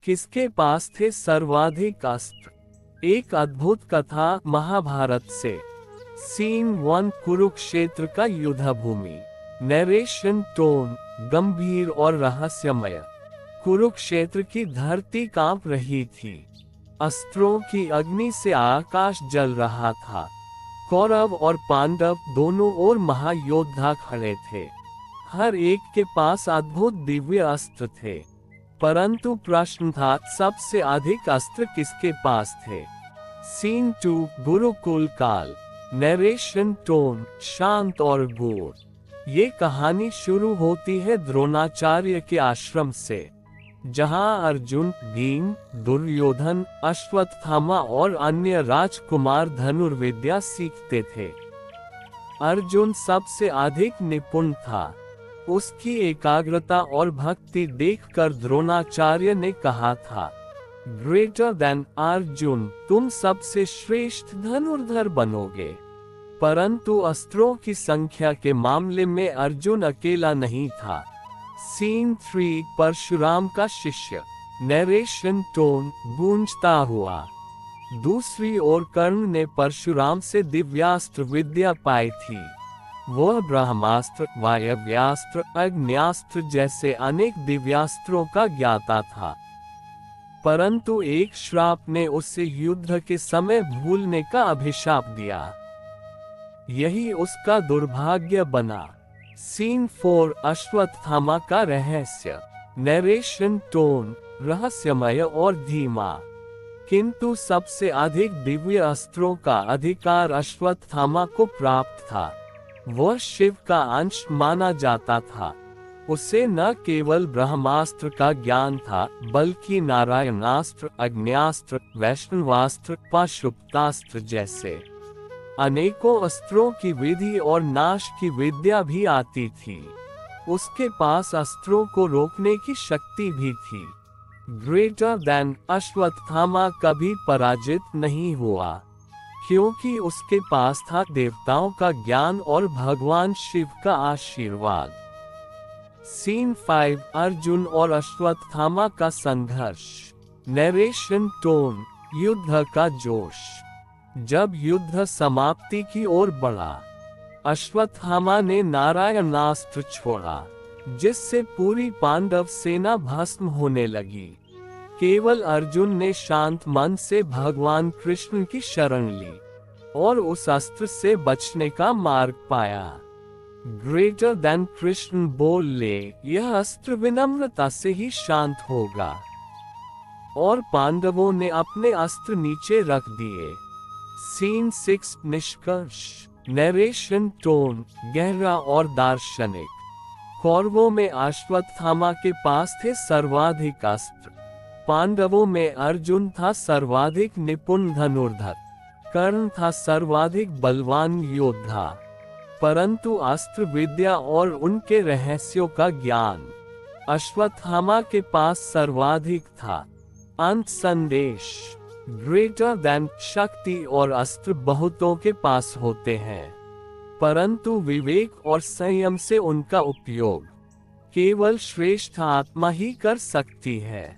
किसके पास थे सर्वाधिक अस्त्र? एक अद्भुत कथा महाभारत से। सीन 1 कुरुक्षेत्र का युद्ध भूमि। नरेशन टोन गंभीर और रहस्यमय। कुरुक्षेत्र की धरती कांप रही थी। अस्त्रों की अग्नि से आकाश जल रहा था। कौरव और पांडव दोनों ओर महायोद्धा खड़े थे। हर एक के पास अद्भुत दिव्य अस्त्र थे। परंतु प्रश्न था, सबसे अधिक अस्त्र किसके पास थे? सीन 2 गुरुकुल काल। नरेशन टोन शांत और गूढ़। ये कहानी शुरू होती है द्रोणाचार्य के आश्रम से, जहां अर्जुन, भीम, दुर्योधन, अश्वत्थामा और अन्य राजकुमार धनुर्विद्या सीखते थे। अर्जुन सबसे अधिक निपुण था। उसकी एकाग्रता और भक्ति देखकर द्रोणाचार्य ने कहा था, ग्रेटर देन अर्जुन, तुम सबसे श्रेष्ठ धनुर्धर बनोगे। परंतु अस्त्रों की संख्या के मामले में अर्जुन अकेला नहीं था। सीन 3 परशुराम का शिष्य। नरेशन टोन गूंजता हुआ। दूसरी ओर कर्ण ने परशुराम से दिव्यास्त्र विद्या पाई थी। वह ब्रह्मास्त्र, वायव्यास्त्र, अग्न्यास्त्र जैसे अनेक दिव्यास्त्रों का ज्ञाता था। परंतु एक श्राप ने उसे युद्ध के समय भूलने का अभिशाप दिया। यही उसका दुर्भाग्य बना। सीन 4 अश्वत्थामा का रहस्य। नरेशन टोन रहस्यमय और धीमा। किंतु सबसे अधिक दिव्य अस्त्रों का अधिकार अश्वत्थामा को प्राप्त था। वह शिव का अंश माना जाता था। उसे न केवल ब्रह्मास्त्र का ज्ञान था, बल्कि नारायणास्त्र, अग्न्यास्त्र, वैष्णवास्त्र, पाशुपतास्त्र जैसे अनेकों अस्त्रों की विधि और नाश की विद्या भी आती थी। उसके पास अस्त्रों को रोकने की शक्ति भी थी। ग्रेटर देन अश्वत्थामा कभी पराजित नहीं हुआ, क्योंकि उसके पास था देवताओं का ज्ञान और भगवान शिव का आशीर्वाद। सीन 5 अर्जुन और अश्वत्थामा का संघर्ष। नरेशन टोन युद्ध का जोश। जब युद्ध समाप्ति की ओर बढ़ा, अश्वत्थामा ने नारायणास्त्र छोड़ा, जिससे पूरी पांडव सेना भस्म होने लगी। केवल अर्जुन ने शांत मन से भगवान कृष्ण की शरण ली और उस अस्त्र से बचने का मार्ग पाया। ग्रेटर देन कृष्ण बोल ले, यह अस्त्र विनम्रता से ही शांत होगा। और पांडवों ने अपने अस्त्र नीचे रख दिए। सीन 6 निष्कर्ष। नरेशन टोन गहरा और दार्शनिक। कौरवों में अश्वत्थामा के पास थे सर्वाधिक अस्त्र। पांडवों में अर्जुन था सर्वाधिक निपुण धनुर्धर। कर्ण था सर्वाधिक बलवान योद्धा। परंतु अस्त्र विद्या और उनके रहस्यों का ज्ञान अश्वत्थामा के पास सर्वाधिक था। अंत संदेश। ग्रेटर देन शक्ति और अस्त्र बहुतों के पास होते हैं, परंतु विवेक और संयम से उनका उपयोग केवल श्रेष्ठ आत्मा ही कर सकती है।